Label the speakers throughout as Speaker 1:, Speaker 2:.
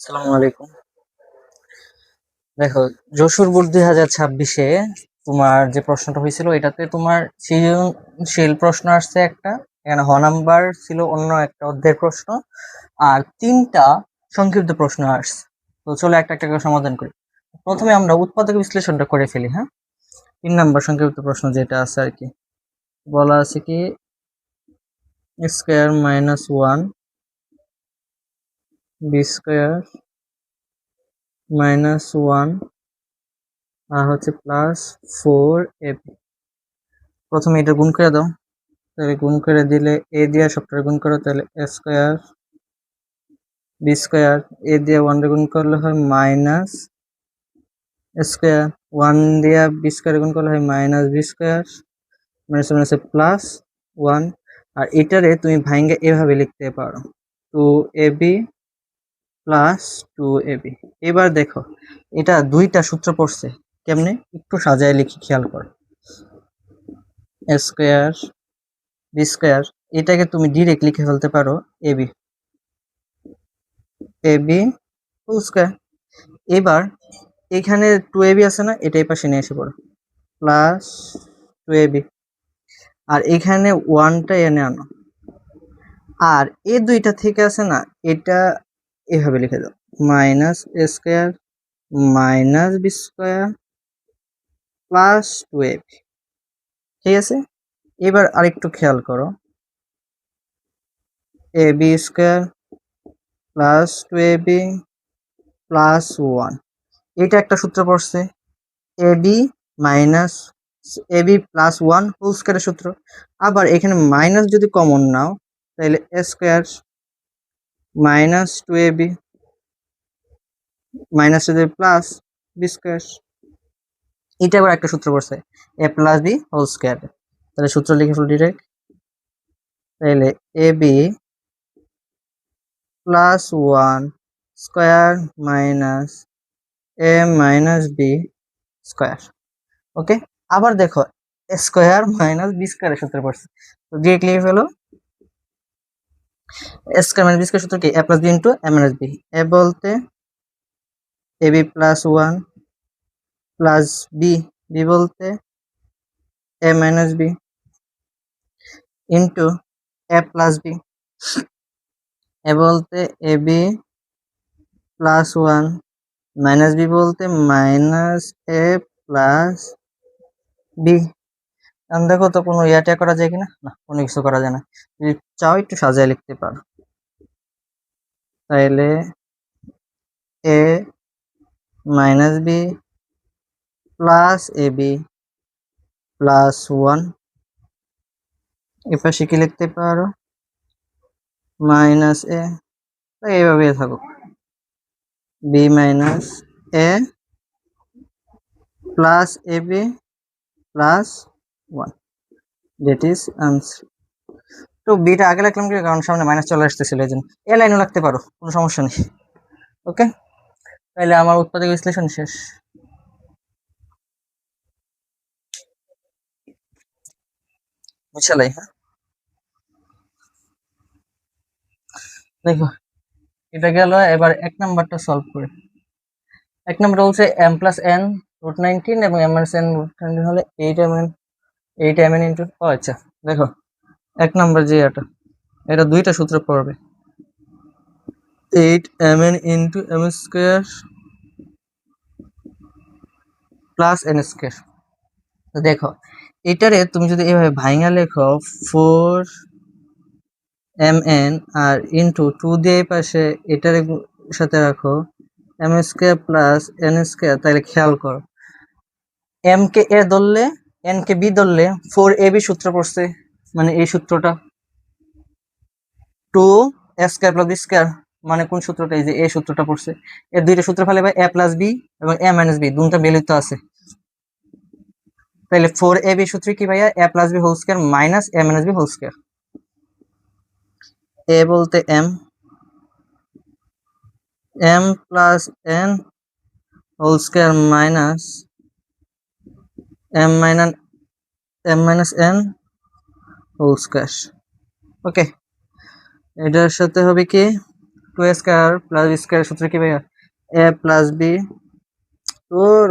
Speaker 1: আসসালামু আলাইকুম। দেখো, যশোর বোর্ড 2026-এ তোমার যে প্রশ্নটা হয়েছিল এটাতে তোমার সৃজনশীল প্রশ্ন আসছে একটা, এখানে হ নাম্বার ছিল অন্য একটা অধ্যায়ের প্রশ্ন, আর তিনটা সংক্ষিপ্ত প্রশ্ন আসছে। তো চলো একটা একটা করে সমাধান করি। প্রথমে আমরা উৎপাদক বিশ্লেষণটা করে ফেলি। হ্যাঁ, 3 নাম্বার সংক্ষিপ্ত প্রশ্ন যেটা আছে আর কি, বলা আছে কি square minus 1 B square minus 1 আর হচ্ছে প্লাস 4 ab। প্রথমে এটা গুণ করে দাও, তাহলে গুণ করে দিলে এ দিয়ে সবটা গুণ করো, তাহলে এ স্কোয়ার বি স্কোয়ার, এ দিয়ে 1 গুণ করলে হয় মাইনাস স্কোয়ার, 1 দিয়ে বি স্কোয়ার গুণ করলে হয় মাইনাস বি স্কোয়ার, মাইনাস মাইনাসে প্লাস 1। আর এটারে তুমি ভাঙ্গে এভাবে লিখতে পারো 2ab প্লাস 2ab। এবার দেখো এটা দুইটা সূত্র পড়ছে, কেমনে একটু সাজায় লিখি খেয়াল করো। এ স্কোয়ার বি স্কোয়ার, এটাকে তুমি ডিরেক্ট লিখে ফেলতে পারো এবি এবি হোল স্কোয়ার। এবার এখানে 2ab আছে না, এটা এই পাশে নিয়ে এসে পড়ো, প্লাস 2ab। আর এখানে 1টা এনে আনো, আর এই দুইটা থেকে আছে না, এটা এভাবে লিখে দাও minus a square minus b square plus 2ab। ঠিক আছে, এবার আরেকটু খেয়াল করো, a b square plus 2ab plus 1, এটা একটা সূত্র পড়ছে ab minus ab plus 1 whole স্কোয়ারের সূত্র। আবার এখানে মাইনাস যদি কমন নাও, তাহলে a square minus 2ab minus plus b square, এটা আবার একটা সূত্র পড়ছে a plus b whole square. তাহলে সূত্র লিখে ফেল ডিরেক্ট, তাহলে a B plus 1 square minus A minus b square. ওকে, আবার দেখো স্কোয়ার মাইনাস বি স্কোয়ারের সূত্র পড়ছে, তো ডিরেক্ট লিখে ফেলো স্কোয়ার মাইনাস বি স্কোয়ার সূত্র কি a plus b into a minus b. A বলতে a B plus 1 plus b, b বলতে a minus b into a plus b. A বলতে a B plus 1 minus b বলতে minus এ plus b. দেখো তো কোনো ইয়াটা করা যায় কিনা, না কোনো কিছু করা যায় না। যদি চাও একটু সাজায় লিখতে পারো, তাহলে A minus B plus A B plus 1, এপাশে কি লিখতে পারো মাইনাস এ, এইভাবে থাকুক B minus A plus A B plus 1, that is answer. তো বিটা আগে লিখলাম কি, কারণ সামনে মাইনাস চলে আসতেছিল এই জন্য। এ লাইনও লাগতে পারো, কোনো সমস্যা নেই। ওকে, তাহলে আমার উৎপাদক বিশ্লেষণ শেষ। বুঝলাই? হ্যাঁ, দেখো এটা গেল। এবার 1 নাম্বারটা সলভ করে। 1 নাম্বার বলছে m প্লাস n রুট 19 এবং m মাইনাস n রুট 19 হলে 8mn ইন্টু, আচ্ছা দেখো 1 নাম্বার যে এটা দুইটা সূত্র পড়বে, 8mn into m square plus n square. তো দেখো এটারে তুমি যদি এভাবে ভাঙা লেখো 4mn আর ইন্টু 2 দিয়ে পাশে এটার সাথে রাখো m square plus n square, তাহলে খেয়াল করো m কে a ধরলে n কে b ধরলে 4ab সূত্র পড়ছে, মানে এই সূত্রটা 2 a square plus b square, মানে কোন সূত্রটা, এই যে এই সূত্রটা পড়ছে। এর দুইটা সূত্র ফেলে ভাই a প্লাস b এবং a মাইনাস b দুটো মিলিত আছে, তাহলে 4ab সূত্র কি ভাইয়া a plus b whole square minus a minus b whole square. a বলতে m plus n whole square minus m minus n whole square. Okay, এটার সাথে হবে কি two a square plus b square সূত্র কি ভাইয়া? এ প্লাস বি তোর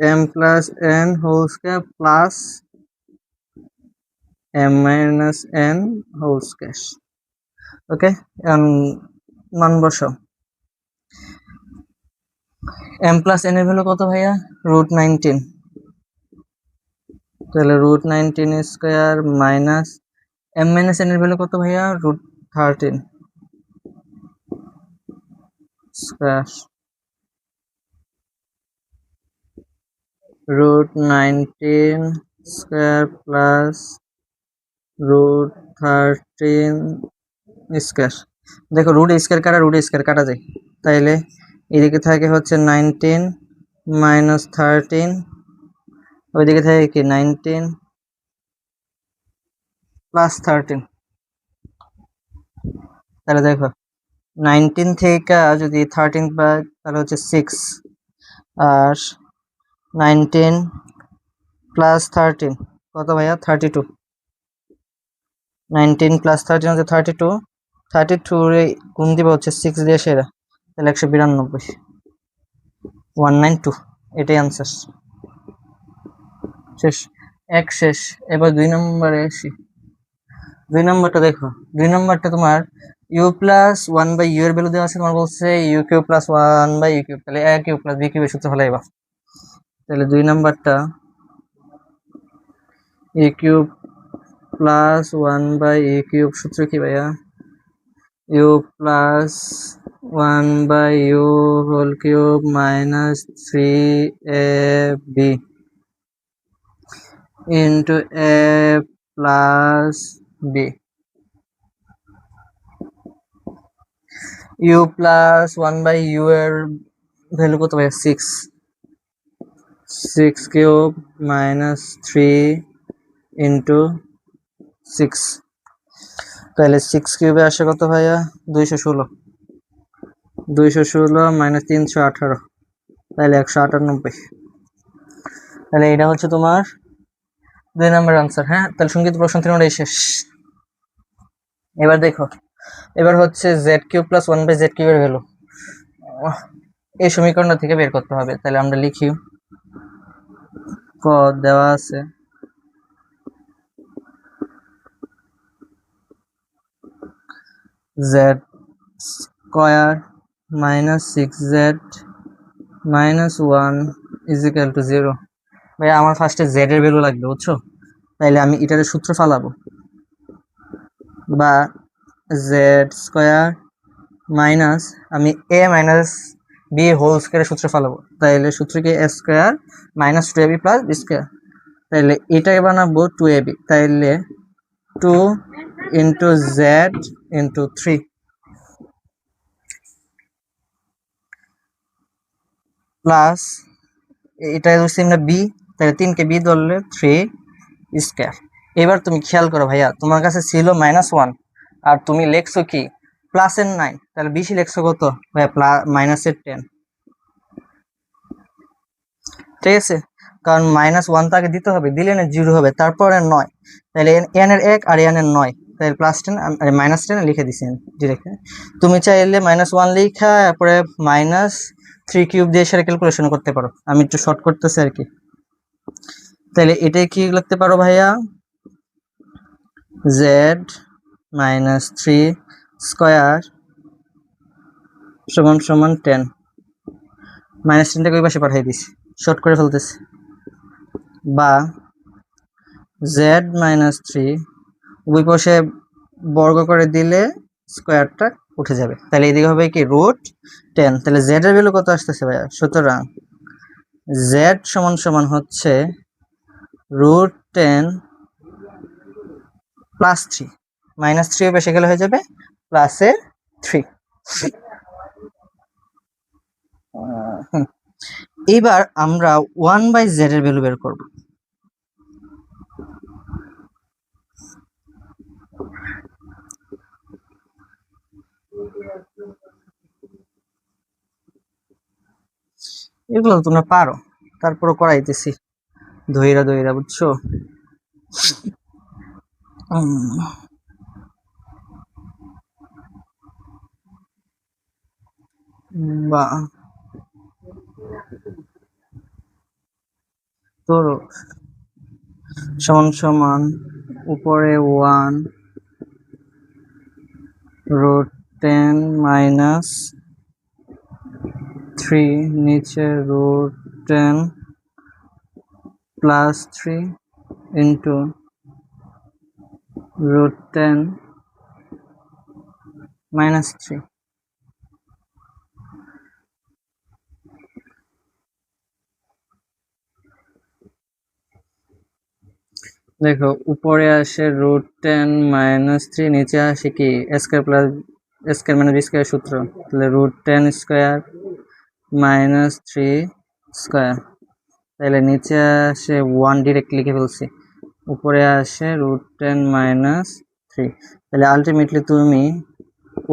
Speaker 1: m plus n whole square plus m minus n whole square. Okay, মান বসাও। এম প্লাস এন এর ভ্যালু কত ভাইয়া? √19। তাহলে √19 square minus M minus N এর ভ্যালু কত ভাইয়া? √13 স্কোয়ার √19 স্কোয়ার প্লাস √13 স্কোয়ার। দেখো রুট স্কোয়ার কাটা যায়, তাইলে এদিকে থাকে হচ্ছে 19 মাইনাস 13, ওইদিকে থাকে কি 19 প্লাস 13। তাহলে দেখো 19 থেকে যদি 13 পাই তাহলে হচ্ছে 6, আর 19 প্লাস 13 কত ভাইয়া? 32। 19 প্লাস 13 হচ্ছে 32, 32 রে গুণ দিবে হচ্ছে 6 দিয়ে সেরা, তাহলে 192, 192, এটাই আনসার। শেষ, এক শেষ। এবার 2 নম্বরে আসি। 2 নম্বরটা দেখো, 2 নম্বরটা তোমার ইউ প্লাস 1/u এর ভ্যালু দেওয়া আছে, তোমার বলছে U cube plus 1/u cube, তাহলে a কিউব প্লাস b কিউবের সূত্র ফলাইবা। তাহলে 2 নম্বরটা a cube plus 1/a cube সূত্র কি ভাইয়া? u plus 1/u whole cube minus 3ab into a plus b। u plus 1/u এর ভ্যালু কত ভাইয়া? 6 কিউব মাইনাস 3 ইন্টু 6, তাহলে 6 কিউবে আসে কত ভাইয়া? 216, 216 মাইনাস 318, তাহলে 198। তাহলে এটা হচ্ছে তোমার 2 নম্বর আনসার। হ্যাঁ, তাহলে সংক্ষিপ্ত প্রশ্ন 3 শেষ। এবার দেখো, এবার হচ্ছে জেড কিউব প্লাস 1/z কিউবের ভ্যালু এই সমীকরণটা থেকে বের করতে হবে। তাহলে আমরা লিখি, ক দেওয়া আছে Z square minus 6z minus 1 is equal to 0। ভাই আমার ফার্স্টে জেড এর ভ্যালু লাগবে, বুঝছো? তাইলে আমি এটার সূত্র ফালাবো, বা জেড স্কয়ার মাইনাস আমি এ মাইনাস বি হোল স্কয়ারের সূত্র ফালাবো। তাইলে সূত্র কি? A square minus 2ab plus b square. তাইলে এটাকে বানাবো 2ab, তাইলে 2 ইন্টু জেড ইন্টু 3 প্লাস এটা ধরছি আমরা বি, তাহলে 3কে বি ধরলে 3 স্কয়ার। এবার তুমি খেয়াল করো ভাইয়া, তোমার কাছে ছিল -1 আর তুমি লেখছো কি প্লাসের 9, তাহলে বেশি লেখছো কত ভাইয়া? মাইনাসের 10, ঠিক আছে? কারণ -1 তো আগে দিতে হবে, দিলে না 0 হবে, তারপরে 9, তাহলে এন এর 1 আর এন এর 9, তাহলে +10 -10 লিখে দিছি ডিরেক্ট। তুমি চাইলে -1 লিখা তারপরে -3 কিউব দিয়ে সেটা ক্যালকুলেশন করতে পারো, আমি একটু শর্ট করতেছি আর কি। তাহলে এটাই কি লিখতে পারো ভাইয়া? জেড -3 স্কয়ার সমান সমান 10, -10টাকে ওই পাশে পাঠিয়ে দিছি, শর্ট করে ফেলতেছি, বা জেড -3 ওই পাশে বর্গ করে দিলে স্কয়ারটা উঠে যাবে, তাহলে এদিকে হবে কি √10। তাহলে জেড এর ভ্যালু কত আসতেছে ভাইয়া? সুতরাং জেড সমান সমান হচ্ছে √10 প্লাস 3, -3 এর পাশে গেলে হয়ে যাবে প্লাসের 3। এবার আমরা 1/z এর ভ্যালু বের করব। এগুলো তোমরা পারো, তারপরে করাইতেছি ধইরা ধইরা, বুঝছো? বা ধরো সমান সমান উপরে 1 রুট 10 মাইনাস 3 নিচে root 10 plus 3 into root 10 minus 3। দেখো উপরে আসে root 10 minus 3, নিচে আসে কি স্কয়ার প্লাস স্কয়ার মানে বি স্কয়ার সূত্র, তাহলে root 10 স্কয়ার minus 3 স্কয়ার, তাহলে নিচে আসে 1 ডিরেক্ট লিখে ফেলছি, উপরে আসে root 10 minus 3, তাহলে আলটিমেটলি তুমি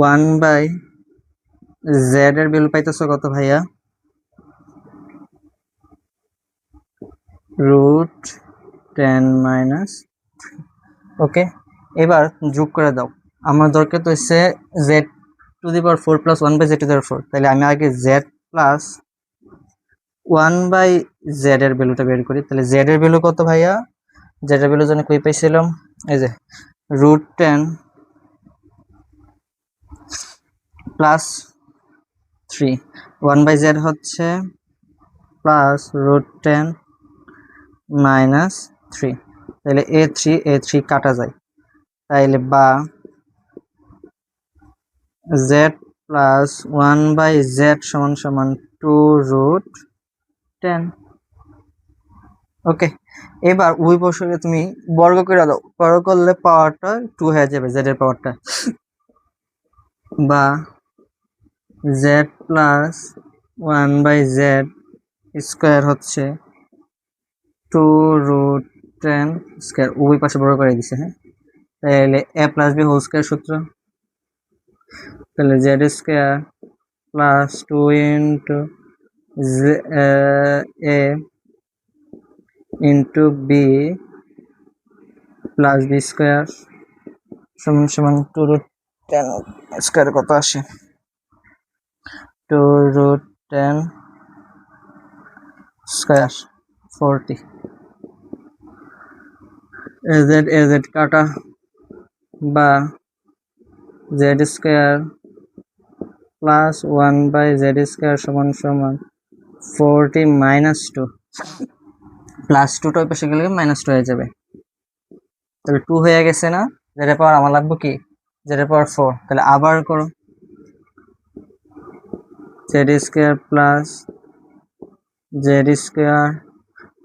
Speaker 1: 1/z এর ভ্যালু পাইতেছো কত ভাইয়া? root 10 minus। ওকে, এবার যোগ করে দাও। আমার দরকার তো হচ্ছে z⁴ প্লাস 1/z⁴, তাহলে আমি আগে z প্লাস 1/z এর ভ্যালুটা বের করি। তাহলে z এর ভ্যালু কত ভাইয়া? z এর ভ্যালু জানি কই পাইছিলাম, এই যে root 10 প্লাস 3, 1/z হচ্ছে প্লাস root 10 মাইনাস 3, তাহলে a3 কাটা যায়, তাইলে বা z প্লাস 1/z সমান সমান 2 root 10। ওকে, এবার ওই বর্গকে তুমি বর্গ করে দাও, বর্গ করলে পাওয়ারটা 2 হয়ে যাবে, z এর পাওয়ারটা, বা z প্লাস 1/z স্কয়ার হচ্ছে 2 root 10 স্কয়ার, উভয় পাশে বর্গ করে দিছে। হ্যাঁ, তাহলে a plus b whole square সূত্র, তাহলে z square plus 2 into a into b plus b square সমান সমান 2 root 10 স্কয়ার কত আসে? 2 root 10 স্কয়ার 40। az কাটা, বা z square plus 1/z square সমান সমান 40 মাইনাস 2, প্লাস 2টা ওই পাশে গেলে মাইনাস 2 হয়ে যাবে, তাহলে 2 হয়ে গেছে না? z এর পাওয়ার আমার লাগবে কি, z এর পাওয়ার 4, তাহলে আবার করো z square plus z square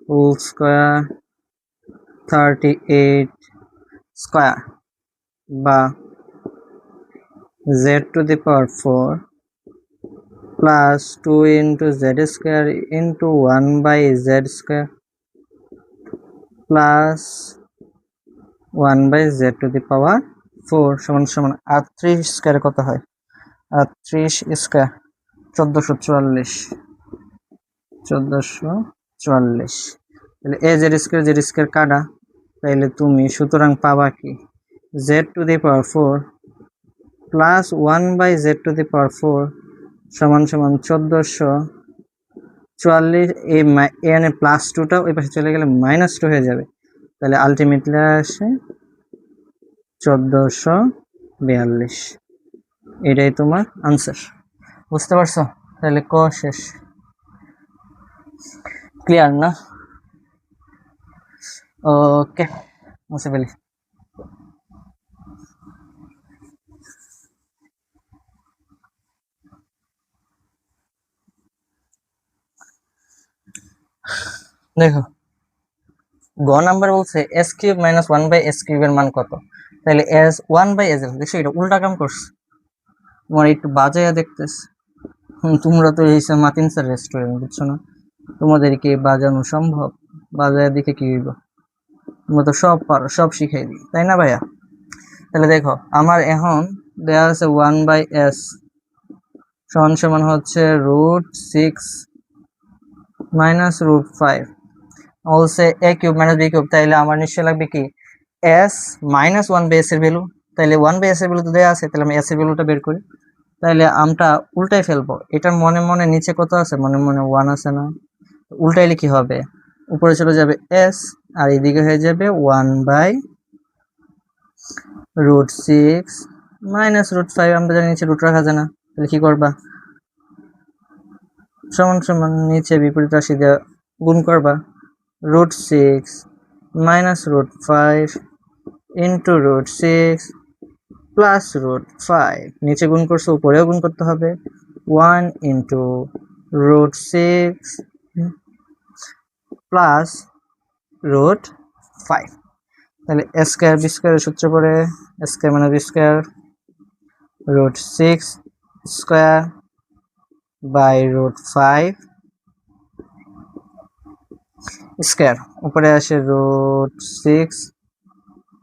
Speaker 1: whole square 38 square, বা z⁴ plus 2 into z square into 1/z square plus 1/z⁴ সমান সমান 38 স্কয়ার কত হয়? 38 স্কয়ার 1444। তাহলে z স্কয়ার কাটা, তাইলে তুমি সুতরাং পাবা কি z⁴ প্লাস 1/z⁴ সমান সমান 1444, এখানে প্লাস 2টা ওই পাশে চলে গেলে মাইনাস 2 হয়ে যাবে, তাহলে আলটিমেটলি আসে 1442। এটাই তোমার আনসার, বুঝতে পারছো? তাহলে ক শেষ, ক্লিয়ার না? ওকে, মুছে ফেলি। দেখো গ নাম্বার বলছে s³ - 1/s³ এর মান কত, তাহলে s 1/s দেখছো এটা উল্টা কাম করছে, তোমার একটু বাজাইয়া দেখতেছ। তোমরা তো এই মাতিন স্যার রেস্টুরেন্ট, বুঝছো না? তোমাদেরকে বাজানো সম্ভব? বাজাইয়া দেখে কি হইব? তোমরা তো সব পারো, সব শিখাই দিই, তাই না ভাইয়া? তাহলে দেখো আমার এখন দেওয়া আছে 1/s সমান সমান হচ্ছে √6 মাইনাস √5, বলছে a³ - b³, তাইলে আমার নিশ্চয় লাগবে কি s - 1/s এর ভ্যালু, তাইলে 1/s এর ভ্যালু তো দেওয়া আছে, তাহলে আমি s এর ভ্যালুটা বের করি। তাইলে আমরা উল্টাই ফেলবো। এটার মনে মনে নিচে কত আছে? মনে মনে 1 আছে না? উল্টাইলে কি হবে? উপরে চলে যাবে s আর এদিকে হয়ে যাবে 1/√6 মাইনাস √5। আমরা জানি নিচে রুট রাখা যায় না, তাহলে কি করবা? সমান সমান নিচে বিপরীত রাশি দিয়ে গুণ করবা। √6 মাইনাস √5 ইন্টু √6 প্লাস √5। নিচে গুণ করছো, উপরেও গুণ করতে হবে। 1 ইন্টু √6 প্লাস √5। তাহলে a স্কয়ার b স্কয়ারের সূত্র পড়ে a স্কয়ার মানে b square √6 square by √5 square, উপরে আসে √6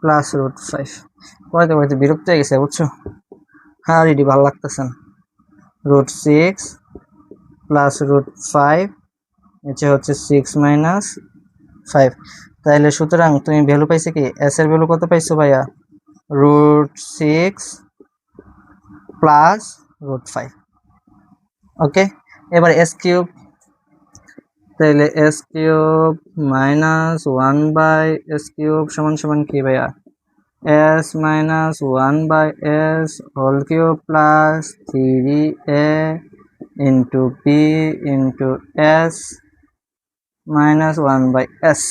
Speaker 1: প্লাস √5। পড়াতে পড়াতে বিরক্ত হয়ে গেছে, বুঝছো? হ্যাঁ, এটি ভালো লাগতেছে না। √6 প্লাস √5 নিচে হচ্ছে 6 মাইনাস 5। তাহলে সুতরাং তুমি ভ্যালু পাইছে কি? s এর ভ্যালু কত পাইছো ভাইয়া? √6 প্লাস √5। ওকে, এবার s কিউব। তাহলে s cube minus 1/s cube সমান সমান কি ভাইয়া? s minus 1/s whole cube plus 3a into b into s minus 1/s।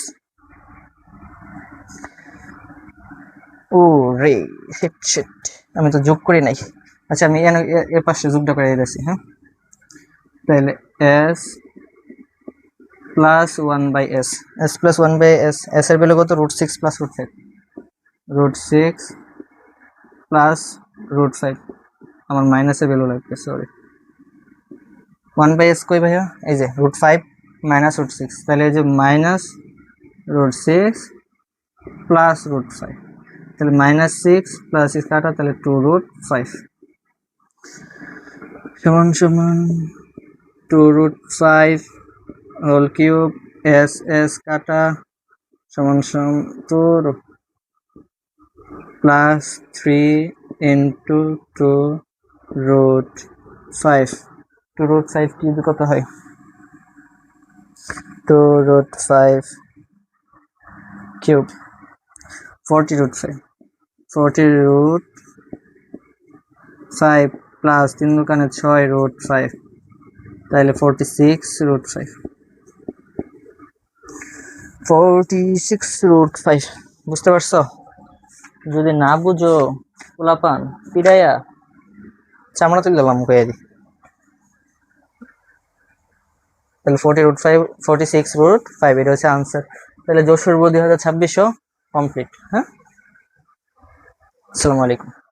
Speaker 1: ও রে, শিট, আমি তো যোগ করি নাই। আচ্ছা, আমি এর পাশে যোগটা করে দিয়েছি। হ্যাঁ, তাহলে s plus 1/s, s plus 1/s, s এর ভ্যালু কত? √6 প্লাস √5, √6 প্লাস √5। আমার মাইনাসের ভ্যালু লাগবে, সরি। 1/s কই ভাইয়া? এই যে √5 মাইনাস √6, তাহলে এই যে মাইনাস √6 প্লাস √5, তাহলে -6 প্লাস 6 কাটা, তাহলে 2√5 সমান সমান 2√5 হোল কিউব s কাটা সমান সমান 2 প্লাস 3 ইন্টু 2√5। 2√5 কিউব কত হয়? 2√5 কিউব 40√5, 40√5 প্লাস 3 দোকানে 6√5, তাহলে 46√5, 46√5। বুঝতে পারছো? যদি না বুঝো পোলাপান পিড়াইয়া চামড়া তুলে দিলাম কয়ে দি। তাহলে 40√5, 46√5 এটা হচ্ছে আনসার। তাহলে যশোর 2026 কমপ্লিট। হ্যাঁ, আসসালামু আলাইকুম।